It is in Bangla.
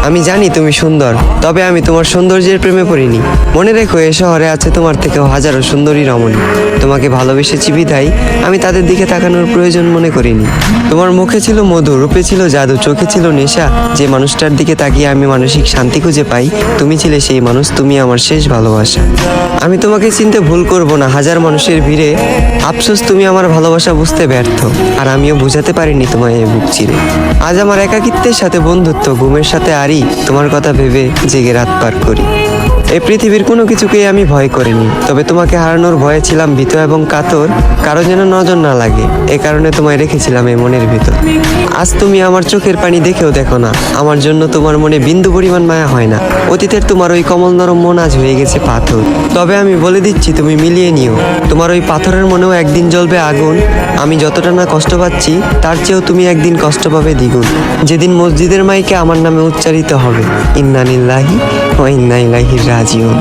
আমি জানি তুমি সুন্দর, তবে আমি তোমার সৌন্দর্যের প্রেমে পড়িনি। মনে রেখো, এ শহরে আছে তোমার থেকেও হাজারো সুন্দরী রমণী। তোমাকে ভালোবেসেছি বিধায় আমি তাদের দিকে তাকানোর প্রয়োজন মনে করিনি। তোমার মুখে ছিল মধু, রূপে ছিল জাদু, চোখে ছিল নেশা। যে মানুষটার দিকে তাকিয়ে আমি মানসিক শান্তি খুঁজে পাই, তুমি ছিলে সেই মানুষ। তুমি আমার শেষ ভালোবাসা। আমি তোমাকে চিনতে ভুল করব না হাজার মানুষের ভিড়ে। আফসোস তুমি আমার ভালোবাসা বুঝতে ব্যর্থ, আর আমিও বুঝাতে পারিনি তোমায় এই বুক চিরে। আজ আমার একাকিত্বের সাথে বন্ধুত্ব, ঘুমের সাথে আরি, তোমার কথা ভেবে জেগে রাত পার করি। এই পৃথিবীর কোনো কিছুকেই আমি ভয় করিনি, তবে তোমাকে হারানোর ভয়ে ছিলাম ভীত এবং কাতর। কারো যেন নজর না লাগে, এ কারণে তোমায় রেখেছিলাম এই মনের ভিতর। আজ তুমি আমার চোখের পানি দেখেও দেখো না, আমার জন্য তোমার মনে বিন্দু পরিমাণ মায়া হয় না। অতীতের তোমার ওই কমল নরম মন আজ হয়ে গেছে পাথর। তবে আমি বলে দিচ্ছি, তুমি মিলিয়ে নিও, তোমার ওই পাথরের মনেও একদিন জ্বলবে আগুন। আমি যতটা না কষ্ট পাচ্ছি, তার চেয়েও তুমি একদিন কষ্ট পাবে দ্বিগুণ। যেদিন মসজিদের মাইকে আমার নামে উচ্চারিত হবে ইন্না লিল্লাহি ওয়া ইন্না ইলাইহি রাজিউন।